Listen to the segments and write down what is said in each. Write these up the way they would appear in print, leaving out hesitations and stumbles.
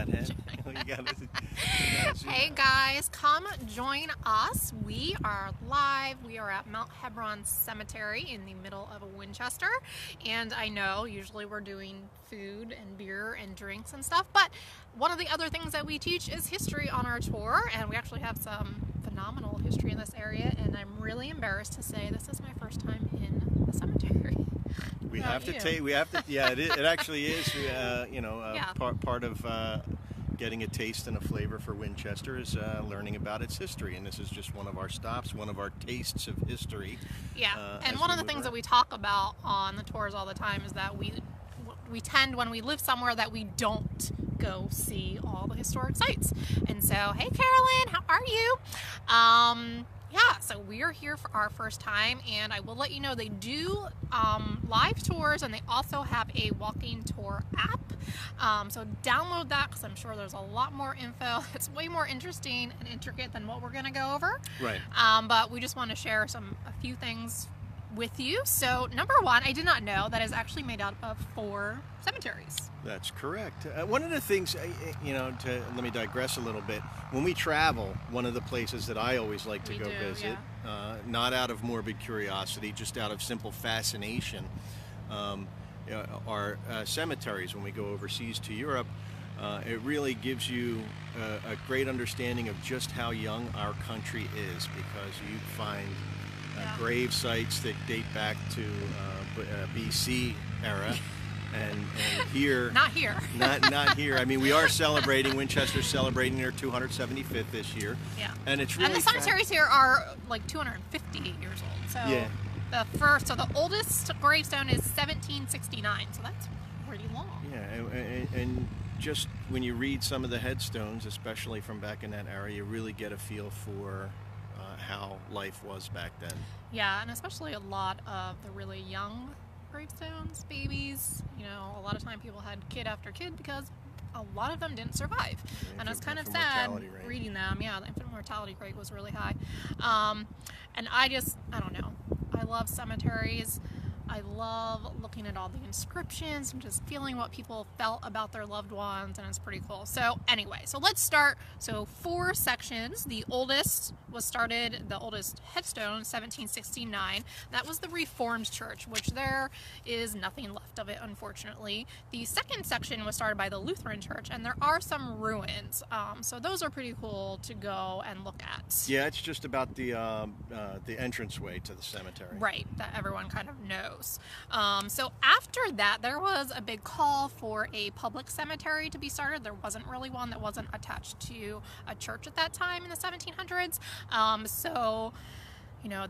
that, Hen. Hey guys, come join us. We are live. We are at Mount Hebron Cemetery in the middle of Winchester. And I know usually we're doing food and beer and drinks and stuff, but one of the other things that we teach is history on our tour, and we actually have some phenomenal history in this area, and I'm really embarrassed to say this is my first time in the cemetery. We have to take. We have to. Yeah, it actually is. Part of getting a taste and a flavor for Winchester is learning about its history, and this is just one of our stops, one of our tastes of history. Yeah, and one of the things that we talk about on the tours all the time is that we tend, when we live somewhere, that we don't go see all the historic sites. And so, hey Carolyn, how are you? Yeah, so we're here for our first time, and I will let you know they do live tours, and they also have a walking tour app. So download that, because I'm sure there's a lot more info. It's way more interesting and intricate than what we're going to go over. Right. But we just want to share a few things with you. So number one, I did not know that is actually made out of 4 cemeteries. That's correct. One of the things, let me digress a little bit. When we travel, one of the places that I always like to go visit, not out of morbid curiosity, just out of simple fascination, are cemeteries. When we go overseas to Europe, it really gives you a great understanding of just how young our country is, because you find grave sites that date back to BC era, and here, not here. not here. I mean, we are celebrating, Winchester's celebrating their 275th this year. Yeah. And it's really, and the cemeteries here are like 250 years old. So yeah. The oldest gravestone is 1769. So that's pretty long. Yeah, and just when you read some of the headstones, especially from back in that era, you really get a feel for how life was back then. Yeah, and especially a lot of the really young gravestones, babies. A lot of time people had kid after kid because a lot of them didn't survive. And it's kind of sad reading them. Yeah, the infant mortality rate was really high. And I don't know. I love cemeteries. I love looking at all the inscriptions and just feeling what people felt about their loved ones, and it's pretty cool. So anyway, so let's start. So 4 sections. The oldest headstone, 1769. That was the Reformed Church, which there is nothing left of it, unfortunately. The second section was started by the Lutheran Church, and there are some ruins. So those are pretty cool to go and look at. Yeah, it's just about the entranceway to the cemetery. Right, that everyone kind of knows. So after that, there was a big call for a public cemetery to be started. There wasn't really one that wasn't attached to a church at that time in the 1700s.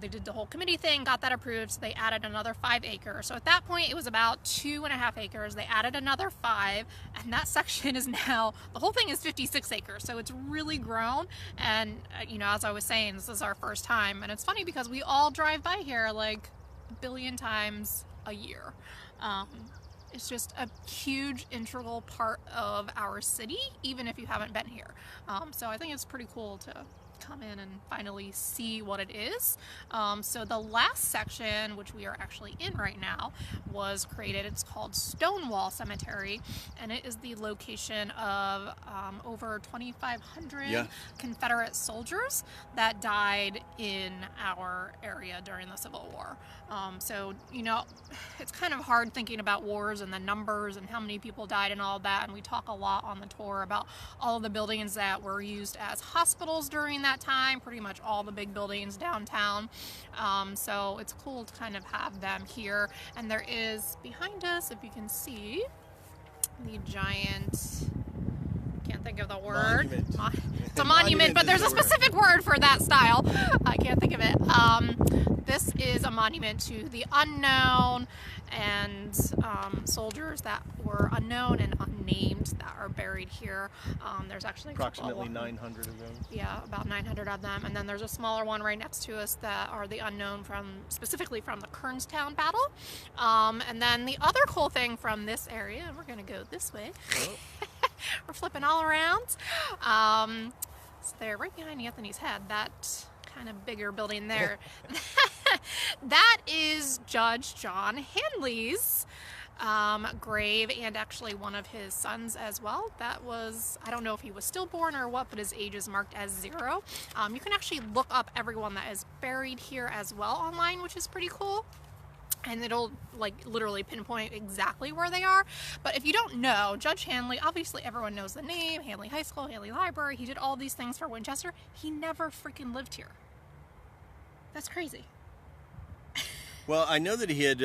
They did the whole committee thing, got that approved, so they added another 5 acres. So at that point, it was about 2.5 acres. They added another 5, and that section is now, the whole thing is 56 acres. So it's really grown, and, as I was saying, this is our first time. And it's funny because we all drive by here like a billion times a year. It's just a huge integral part of our city, even if you haven't been here. So I think it's pretty cool to come in and finally see what it is. So the last section, which we are actually in right now, was created. It's called Stonewall Cemetery, and it is the location of over 2,500 Confederate soldiers that died in our area during the Civil War. It's kind of hard thinking about wars and the numbers and how many people died and all that, and we talk a lot on the tour about all of the buildings that were used as hospitals during that time, pretty much all the big buildings downtown. So it's cool to kind of have them here. And there is behind us, if you can see, the giant, can't think of the word. It's a monument, but there's a specific word for that style. I can't think of it. This is a monument to the unknown and soldiers that were unknown and unnamed that are buried here. There's actually approximately 900 of them. Yeah, about 900 of them. And then there's a smaller one right next to us that are the unknown specifically from the Kernstown battle. And then the other cool thing from this area, and we're going to go this way. Oh. We're flipping all around. So they're right behind Anthony's head, that kind of bigger building there. That is Judge John Hanley's grave, and actually one of his sons as well. That was, I don't know if he was stillborn or what, but his age is marked as 0. You can actually look up everyone that is buried here as well online, which is pretty cool. And it'll like literally pinpoint exactly where they are. But if you don't know, Judge Hanley, obviously everyone knows the name, Hanley High School, Hanley Library, he did all these things for Winchester. He never freaking lived here. That's crazy. Well, I know that he had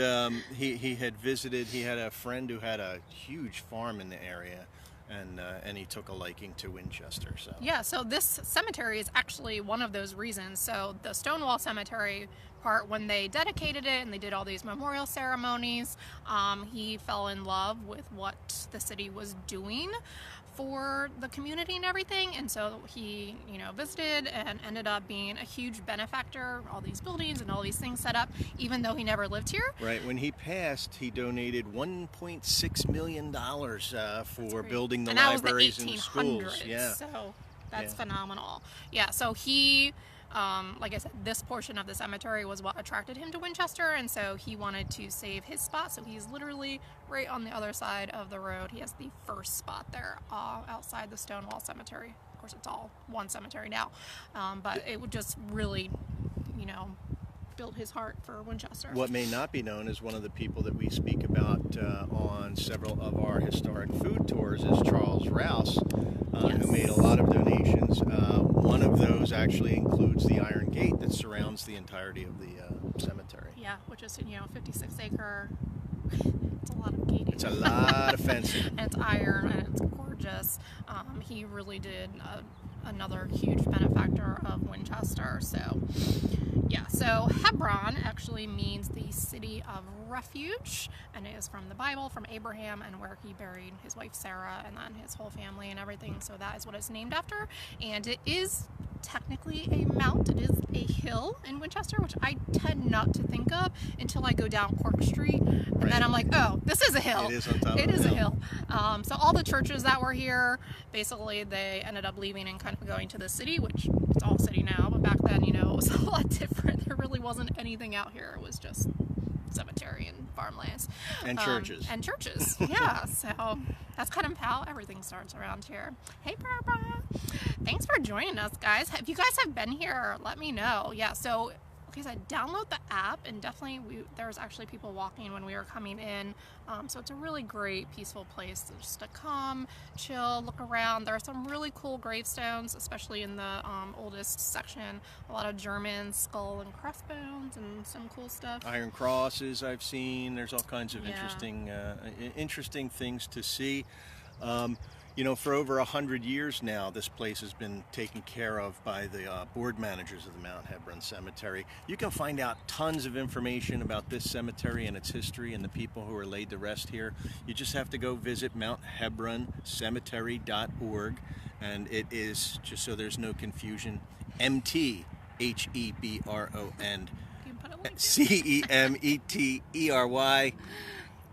he had visited. He had a friend who had a huge farm in the area, and he took a liking to Winchester. So yeah, so this cemetery is actually one of those reasons. So the Stonewall Cemetery part, when they dedicated it and they did all these memorial ceremonies, he fell in love with what the city was doing for the community and everything, and so he, you know, visited and ended up being a huge benefactor. All these buildings and all these things set up, even though he never lived here. Right. When he passed, he donated $1.6 million for building the libraries and schools. Yeah. So that's phenomenal. Yeah. So he, like I said, this portion of the cemetery was what attracted him to Winchester, and so he wanted to save his spot. So he's literally right on the other side of the road. He has the first spot there outside the Stonewall Cemetery. Of course, it's all one cemetery now, but it would just really, you know, build his heart for Winchester. What may not be known is one of the people that we speak about on several of our historic food tours is Charles Rouse, who made a lot of donations. One of those actually includes the iron gate that surrounds the entirety of the cemetery. Yeah, which is, you know, 56 acre. It's a lot of gating. It's a lot of fencing. And it's iron and it's gorgeous. He really did another huge benefactor of Winchester. So yeah, so Hebron actually means the city of refuge, and it is from the Bible, from Abraham, and where he buried his wife Sarah and then his whole family and everything. So that is what it's named after, and it is technically a mount. It is a hill in Winchester, which I tend not to think of until I go down Cork Street, and then I'm like, oh, this is a hill. It is on top of It is a hill. So all the churches that were here, basically they ended up leaving and kind of going to the city, which it's all city now, but back then, you know, it was a lot different. There really wasn't anything out here. It was just cemetery and farmlands. And churches. And churches, yeah. So that's kind of how everything starts around here. Hey, Barbara. Thanks for joining us, guys. If you guys have been here, let me know. Yeah, so like I said, download the app, and definitely there was actually people walking when we were coming in. So it's a really great, peaceful place just to come, chill, look around. There are some really cool gravestones, especially in the oldest section. A lot of German skull and crossbones and some cool stuff. Iron crosses I've seen. There's all kinds of interesting things to see. You know, for over 100 years now, this place has been taken care of by the board managers of the Mount Hebron Cemetery. You can find out tons of information about this cemetery and its history and the people who are laid to rest here. You just have to go visit mounthebroncemetery.org, and it is, just so there's no confusion, MTHEBRON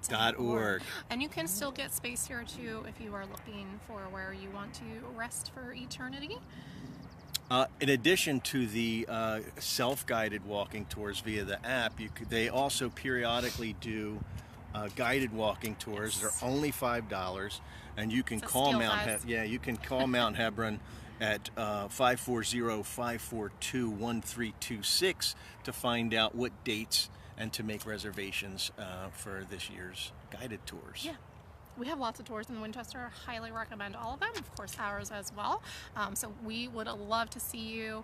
CEMETERY.org. And you can still get space here too if you are looking for where you want to rest for eternity. In addition to the self-guided walking tours via the app, they also periodically do guided walking tours. They're only $5, and you can call Mount Hebron at 540-542-1326 to find out what dates and to make reservations for this year's guided tours. Yeah, we have lots of tours in Winchester. Highly recommend all of them, of course ours as well. So we would love to see you.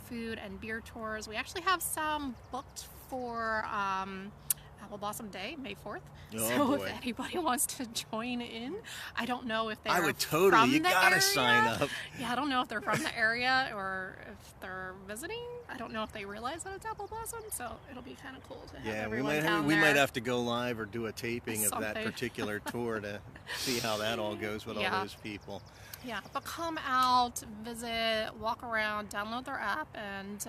Food and beer tours. We actually have some booked for Apple Blossom Day, May 4th. So if anybody wants to join in, I don't know if they're I would totally. You gotta area. Sign up. Yeah, I don't know if they're from the area or if they're visiting. I don't know if they realize that it's Apple Blossom, so it'll be kind of cool to have everyone down there. We might have to go live or do a taping of that particular tour to see how that all goes with all those people. Yeah, but come out, visit, walk around, download their app, and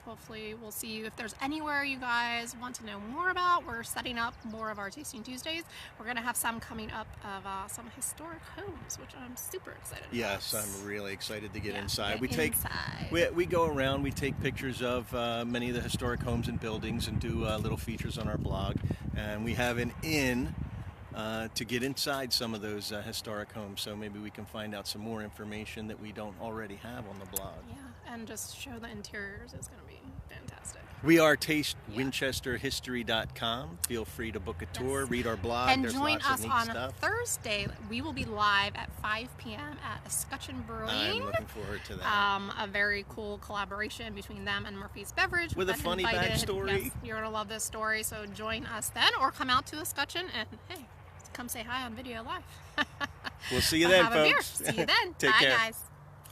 hopefully we'll see you. If there's anywhere you guys want to know more about, we're setting up more of our Tasting Tuesdays. We're going to have some coming up of some historic homes, which I'm super excited about. Yes, I'm really excited to get inside. We go around, we take pictures of many of the historic homes and buildings and do little features on our blog. And we have an inn to get inside some of those historic homes. So maybe we can find out some more information that we don't already have on the blog. Yeah, and just show the interiors is going to be fantastic. We are tastewinchesterhistory.com. Feel free to book a tour, read our blog. And There's join lots of us neat on stuff. Thursday. We will be live at 5 p.m. at Escutcheon Brewing. I'm looking forward to that. A very cool collaboration between them and Murphy's Beverage. With a We've been funny invited. backstory. Yes, you're going to love this story, so join us then, or come out to Escutcheon and, hey, come say hi on video live. We'll see you then, have a beer. folks. See you then. Take Bye, care. guys.